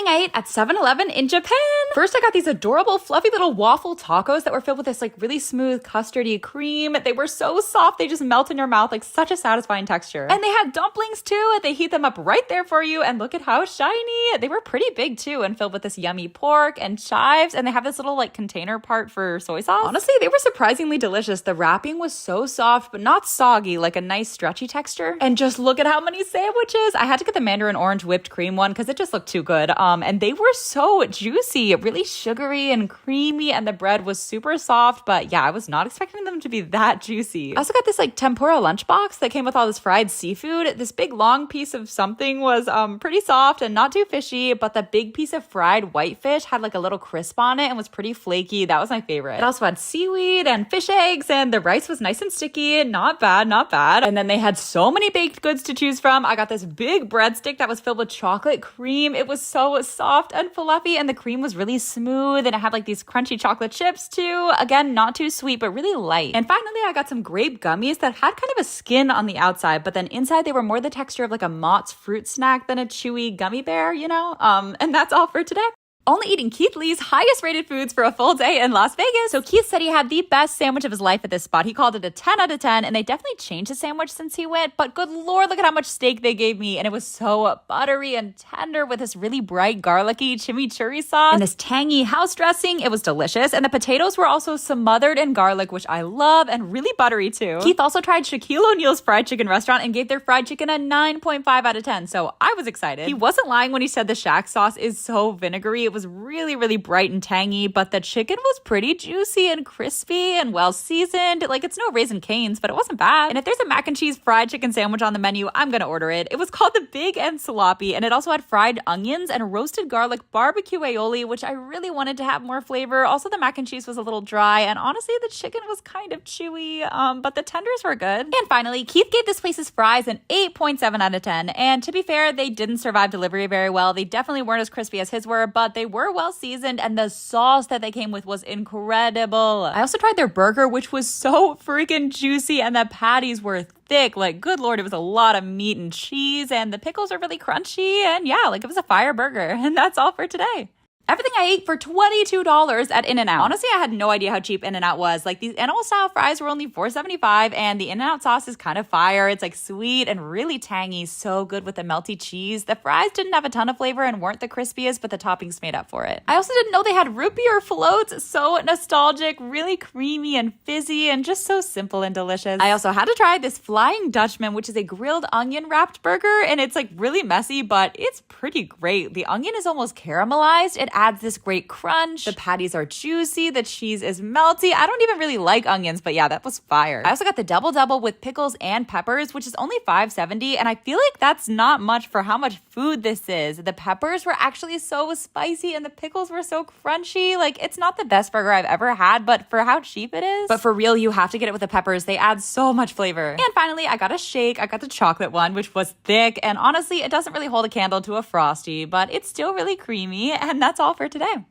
I ate at 7-Eleven in Japan. First, I got these adorable, fluffy little waffle tacos that were filled with this like really smooth custardy cream. They were so soft, they just melt in your mouth, like such a satisfying texture. And they had dumplings too. They heat them up right there for you, and look at how shiny. They were pretty big too and filled with this yummy pork and chives, and they have this little like container part for soy sauce. Honestly, they were surprisingly delicious. The wrapping was so soft, but not soggy, like a nice stretchy texture. And just look at how many sandwiches. I had to get the mandarin orange whipped cream one because it just looked too good. And they were so juicy, really sugary and creamy, and the bread was super soft. But yeah, I was not expecting them to be that juicy. I also got this like tempura lunchbox that came with all this fried seafood. This big long piece of something was pretty soft and not too fishy, but the big piece of fried whitefish had like a little crisp on it and was pretty flaky. That was my favorite. It also had seaweed and fish eggs, and the rice was nice and sticky. Not bad, not bad. And then they had so many baked goods to choose from. I got this big breadstick that was filled with chocolate cream. It was so soft and fluffy, and the cream was really smooth, and it had like these crunchy chocolate chips too. Again, not too sweet, but really light. And finally, I got some grape gummies that had kind of a skin on the outside, but then inside they were more the texture of like a Mott's fruit snack than a chewy gummy bear, you know? And that's all for today. Only eating Keith Lee's highest rated foods for a full day in Las Vegas. So Keith said he had the best sandwich of his life at this spot. He called it a 10 out of 10, and they definitely changed the sandwich since he went, but good Lord, look at how much steak they gave me. And it was so buttery and tender with this really bright garlicky chimichurri sauce and this tangy house dressing. It was delicious. And the potatoes were also smothered in garlic, which I love, and really buttery too. Keith also tried Shaquille O'Neal's fried chicken restaurant and gave their fried chicken a 9.5 out of 10. So I was excited. He wasn't lying when he said the Shaq sauce is so vinegary. It was really, really bright and tangy, but the chicken was pretty juicy and crispy and well seasoned. Like, it's no Raising Cane's, but it wasn't bad. And if there's a mac and cheese fried chicken sandwich on the menu, I'm gonna order it. It was called the Big and Sloppy, and it also had fried onions and roasted garlic barbecue aioli, which I really wanted to have more flavor. Also, the mac and cheese was a little dry, and honestly, the chicken was kind of chewy, but the tenders were good. And finally, Keith gave this place's fries an 8.7 out of 10. And to be fair, they didn't survive delivery very well. They definitely weren't as crispy as his were, but they were well seasoned, and the sauce that they came with was incredible. I also tried their burger, which was so freaking juicy, and the patties were thick. Like, good Lord, it was a lot of meat and cheese, and the pickles are really crunchy, and yeah, like it was a fire burger. And that's all for today. Everything I ate for $22 at In-N-Out. Honestly, I had no idea how cheap In-N-Out was. Like, these animal-style fries were only $4.75, and the In-N-Out sauce is kind of fire. It's like sweet and really tangy, so good with the melty cheese. The fries didn't have a ton of flavor and weren't the crispiest, but the toppings made up for it. I also didn't know they had root beer floats. So nostalgic, really creamy and fizzy, and just so simple and delicious. I also had to try this Flying Dutchman, which is a grilled onion wrapped burger, and it's like really messy, but it's pretty great. The onion is almost caramelized. It adds this great crunch. The patties are juicy. The cheese is melty. I don't even really like onions, but yeah, that was fire. I also got the double with pickles and peppers, which is only $5.70, and I feel like that's not much for how much food this is. The peppers were actually so spicy, and the pickles were so crunchy. Like, it's not the best burger I've ever had, but for how cheap it is. But for real, you have to get it with the peppers. They add so much flavor. And finally, I got a shake. I got the chocolate one, which was thick, and honestly, it doesn't really hold a candle to a Frosty, but it's still really creamy, and that's all for today.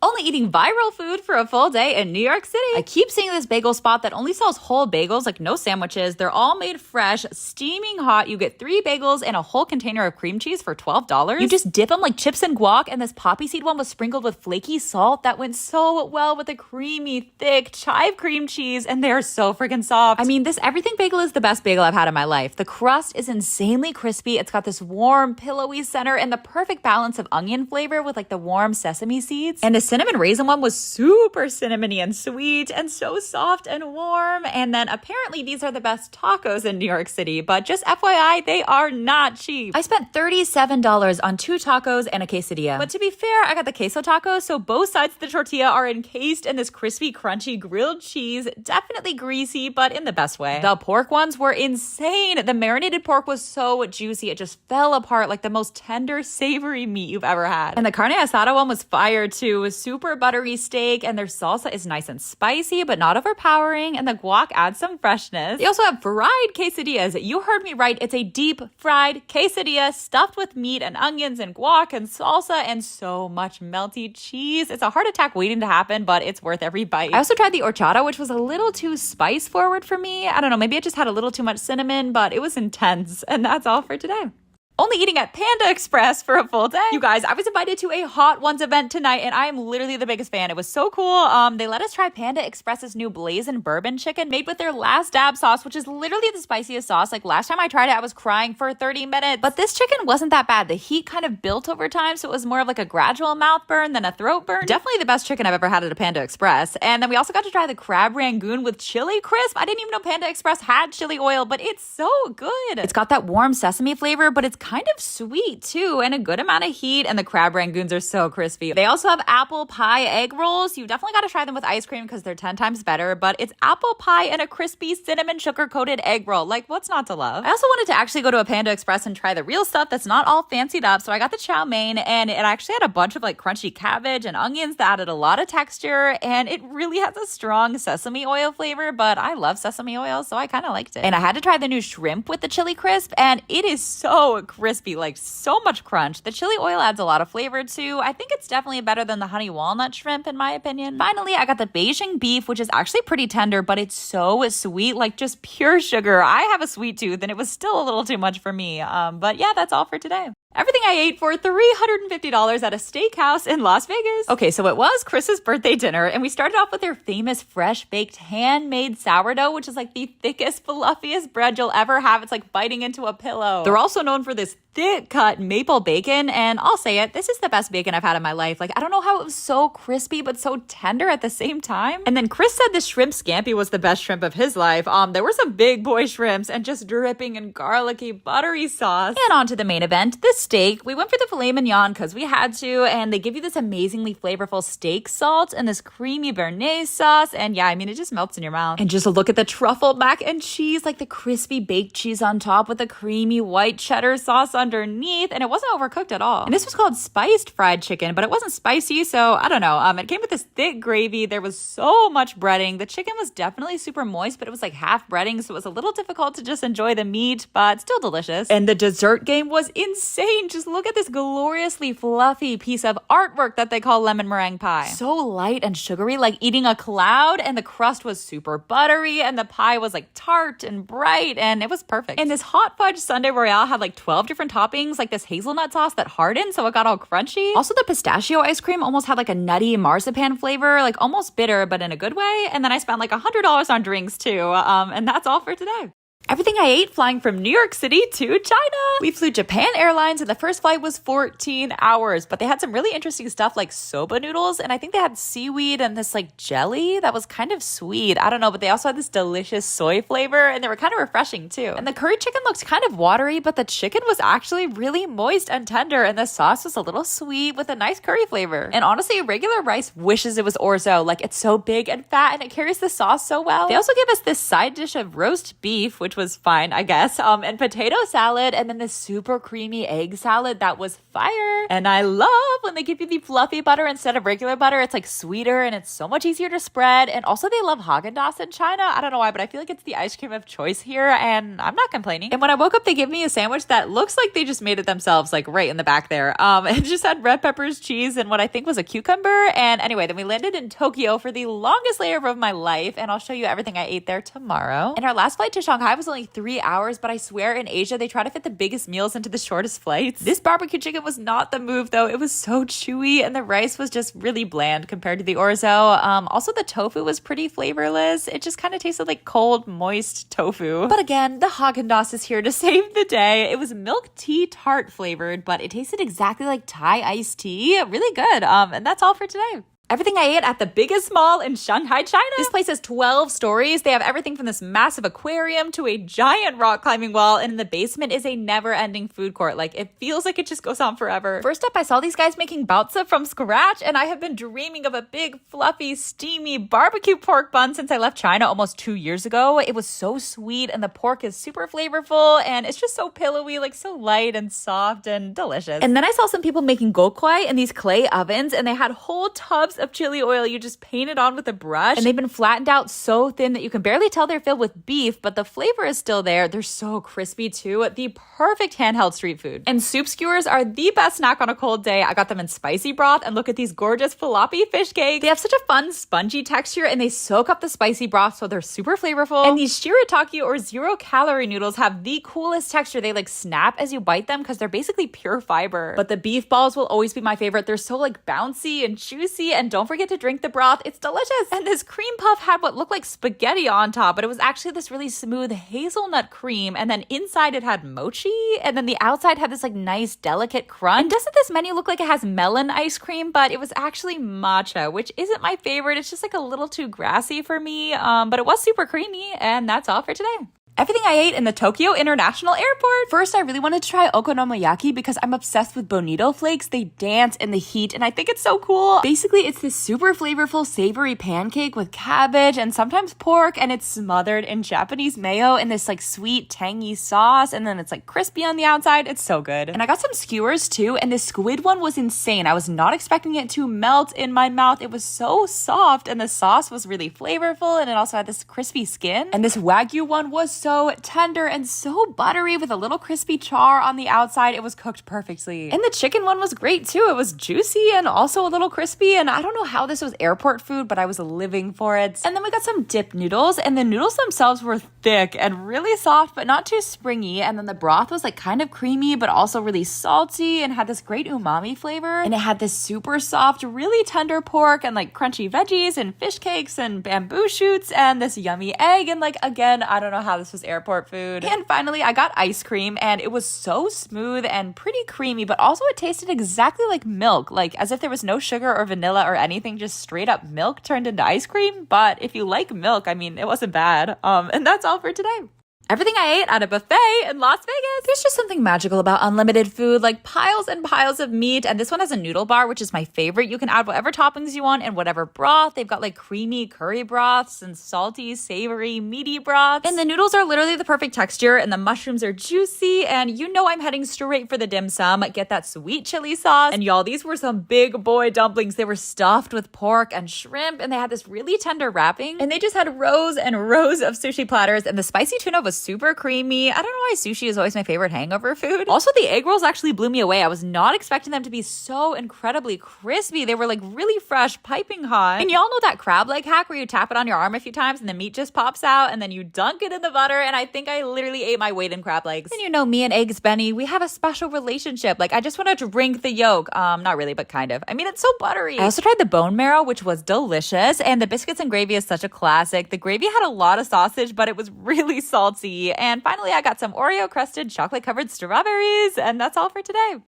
Only eating viral food for a full day in New York City. I keep seeing this bagel spot that only sells whole bagels, like no sandwiches. They're all made fresh, steaming hot. You get 3 bagels and a whole container of cream cheese for $12. You just dip them like chips and guac, and this poppy seed one was sprinkled with flaky salt that went so well with the creamy, thick chive cream cheese, and they're so freaking soft. I mean, this everything bagel is the best bagel I've had in my life. The crust is insanely crispy. It's got this warm, pillowy center and the perfect balance of onion flavor with like the warm sesame seeds. And the cinnamon raisin one was super cinnamony and sweet and so soft and warm. And then apparently these are the best tacos in New York City, but just FYI, they are not cheap. I spent $37 on 2 tacos and a quesadilla. But to be fair, I got the queso taco, so both sides of the tortilla are encased in this crispy, crunchy grilled cheese, definitely greasy, but in the best way. The pork ones were insane. The marinated pork was so juicy, it just fell apart like the most tender, savory meat you've ever had. And the carne asada one was fire too. It was super buttery steak, and their salsa is nice and spicy, but not overpowering, and the guac adds some freshness. They also have fried quesadillas. You heard me right. It's a deep fried quesadilla stuffed with meat and onions and guac and salsa and so much melty cheese. It's a heart attack waiting to happen, but it's worth every bite. I also tried the horchata, which was a little too spice forward for me. I don't know, maybe it just had a little too much cinnamon, but it was intense. And that's all for today. only eating at Panda Express for a full day. You guys, I was invited to a Hot Ones event tonight, and I am literally the biggest fan. It was so cool. They let us try Panda Express's new blazing bourbon chicken made with their last dab sauce, which is literally the spiciest sauce. Like last time I tried it, I was crying for 30 minutes. But this chicken wasn't that bad. The heat kind of built over time, so it was more of like a gradual mouth burn than a throat burn. Definitely the best chicken I've ever had at a Panda Express. And then we also got to try the crab rangoon with chili crisp. I didn't even know Panda Express had chili oil, but it's so good. It's got that warm sesame flavor, but it's kind of sweet too, and a good amount of heat, and the crab rangoons are so crispy. They also have apple pie egg rolls. You definitely got to try them with ice cream because they're 10 times better, but it's apple pie and a crispy cinnamon sugar-coated egg roll. Like, what's not to love? I also wanted to actually go to a Panda Express and try the real stuff that's not all fancied up, so I got the chow mein, and it actually had a bunch of like crunchy cabbage and onions that added a lot of texture, and it really has a strong sesame oil flavor, but I love sesame oil, so I kind of liked it. And I had to try the new shrimp with the chili crisp, and it is so crispy, like so much crunch. The chili oil adds a lot of flavor too. I think it's definitely better than the honey walnut shrimp in my opinion. Finally, I got the Beijing beef, which is actually pretty tender, but it's so sweet, like just pure sugar. I have a sweet tooth and it was still a little too much for me. But yeah, that's all for today. Everything I ate for $350 at a steakhouse in Las Vegas. Okay, so it was Chris's birthday dinner, and we started off with their famous fresh-baked handmade sourdough, which is like the thickest, fluffiest bread you'll ever have. It's like biting into a pillow. They're also known for this thick-cut maple bacon, and I'll say it, this is the best bacon I've had in my life. Like, I don't know how it was so crispy but so tender at the same time. And then Chris said the shrimp scampi was the best shrimp of his life. There were some big boy shrimps and just dripping in garlicky, buttery sauce. And on to the main event, this steak. We went for the filet mignon because we had to, and they give you this amazingly flavorful steak salt and this creamy béarnaise sauce, and yeah, I mean, it just melts in your mouth. And just look at the truffle mac and cheese, like the crispy baked cheese on top with the creamy white cheddar sauce underneath, and it wasn't overcooked at all. And this was called spiced fried chicken, but it wasn't spicy, so I don't know. It came with this thick gravy. There was so much breading. The chicken was definitely super moist, but it was like half breading, so it was a little difficult to just enjoy the meat, but still delicious. And the dessert game was insane. Just look at this gloriously fluffy piece of artwork that they call lemon meringue pie. So light and sugary, like eating a cloud, and the crust was super buttery, and the pie was like tart and bright, and it was perfect. And this hot fudge sundae royale had like 12 different toppings, like this hazelnut sauce that hardened, so it got all crunchy. Also, the pistachio ice cream almost had like a nutty marzipan flavor, like almost bitter, but in a good way. And then I spent like $100 on drinks too. And that's all for today. Everything I ate flying from New York City to China. We flew Japan Airlines, and the first flight was 14 hours, but they had some really interesting stuff like soba noodles, and I think they had seaweed and this like jelly that was kind of sweet. I don't know, but they also had this delicious soy flavor, and they were kind of refreshing too. And the curry chicken looked kind of watery, but the chicken was actually really moist and tender, and the sauce was a little sweet with a nice curry flavor. And honestly, regular rice wishes it was orzo. Like, it's so big and fat, and it carries the sauce so well. They also gave us this side dish of roast beef, which was fine, I guess, and potato salad, and then this super creamy egg salad that was fire. And I love when they give you the fluffy butter instead of regular butter. It's like sweeter, and it's so much easier to spread. And also, they love Haagen-Dazs in China. I don't know why, but I feel like it's the ice cream of choice here, and I'm not complaining. And when I woke up, they gave me a sandwich that looks like they just made it themselves, like right in the back there. It just had red peppers, cheese, and what I think was a cucumber. And anyway, then we landed in Tokyo for the longest layover of my life, and I'll show you everything I ate there tomorrow. And our last flight to Shanghai was only 3 hours, but I swear in Asia, they try to fit the biggest meals into the shortest flights. This barbecue chicken was not the move though. It was so chewy, and the rice was just really bland compared to the orzo. Also, the tofu was pretty flavorless. It just kind of tasted like cold, moist tofu. But again, the Haagen-Dazs is here to save the day. It was milk tea tart flavored, but it tasted exactly like Thai iced tea. Really good. And that's all for today. Everything I ate at the biggest mall in Shanghai, China. This place has 12 stories. They have everything from this massive aquarium to a giant rock climbing wall, and in the basement is a never-ending food court. Like, it feels like it just goes on forever. First up, I saw these guys making baozi from scratch, and I have been dreaming of a big, fluffy, steamy barbecue pork bun since I left China almost 2 years ago. It was so sweet, and the pork is super flavorful, and it's just so pillowy, like so light and soft and delicious. And then I saw some people making gokwai in these clay ovens, and they had whole tubs drops of chili oil. You just paint it on with a brush. And they've been flattened out so thin that you can barely tell they're filled with beef, but the flavor is still there. They're so crispy too. The perfect handheld street food. And soup skewers are the best snack on a cold day. I got them in spicy broth, and look at these gorgeous falafel fish cakes. They have such a fun spongy texture, and they soak up the spicy broth, so they're super flavorful. And these shirataki or 0-calorie noodles have the coolest texture. They like snap as you bite them because they're basically pure fiber. But the beef balls will always be my favorite. They're so like bouncy and juicy, and don't forget to drink the broth. It's delicious. And this cream puff had what looked like spaghetti on top, but it was actually this really smooth hazelnut cream, and then inside it had mochi, and then the outside had this like nice delicate crunch. And doesn't this menu look like it has melon ice cream? But it was actually matcha, which isn't my favorite. It's just like a little too grassy for me, but it was super creamy. And that's all for today. Everything I ate in the Tokyo International Airport. First, I really wanted to try okonomiyaki because I'm obsessed with bonito flakes. They dance in the heat, and I think it's so cool. Basically, it's this super flavorful, savory pancake with cabbage and sometimes pork, and it's smothered in Japanese mayo in this like sweet, tangy sauce, and then it's like crispy on the outside. It's so good. And I got some skewers too, and this squid one was insane. I was not expecting it to melt in my mouth. It was so soft, and the sauce was really flavorful, and it also had this crispy skin. And this wagyu one was so tender and so buttery with a little crispy char on the outside. It was cooked perfectly. And the chicken one was great too. It was juicy and also a little crispy, and I don't know how this was airport food, but I was living for it. And then we got some dip noodles, and the noodles themselves were thick and really soft, but not too springy. And then the broth was like kind of creamy, but also really salty and had this great umami flavor. And it had this super soft, really tender pork and like crunchy veggies and fish cakes and bamboo shoots and this yummy egg. And like, again, I don't know how this was airport food. And finally, I got ice cream, and it was so smooth and pretty creamy, but also it tasted exactly like milk, like as if there was no sugar or vanilla or anything, just straight up milk turned into ice cream. But if you like milk, I mean, it wasn't bad. And that's all for today. Everything I ate at a buffet in Las Vegas. There's just something magical about unlimited food, like piles and piles of meat. And this one has a noodle bar, which is my favorite. You can add whatever toppings you want and whatever broth. They've got like creamy curry broths and salty, savory, meaty broths. And the noodles are literally the perfect texture, and the mushrooms are juicy. And you know I'm heading straight for the dim sum. Get that sweet chili sauce. And y'all, these were some big boy dumplings. They were stuffed with pork and shrimp, and they had this really tender wrapping. And they just had rows and rows of sushi platters, and the spicy tuna was super creamy. I don't know why sushi is always my favorite hangover food. Also, the egg rolls actually blew me away. I was not expecting them to be so incredibly crispy. They were like really fresh, piping hot. And y'all know that crab leg hack where you tap it on your arm a few times and the meat just pops out, and then you dunk it in the butter. And I think I literally ate my weight in crab legs. And you know, me and Eggs Benny, we have a special relationship. Like, I just want to drink the yolk. Not really, but kind of. I mean, it's so buttery. I also tried the bone marrow, which was delicious. And the biscuits and gravy is such a classic. The gravy had a lot of sausage, but it was really salty. And finally, I got some Oreo crusted chocolate covered strawberries, and that's all for today.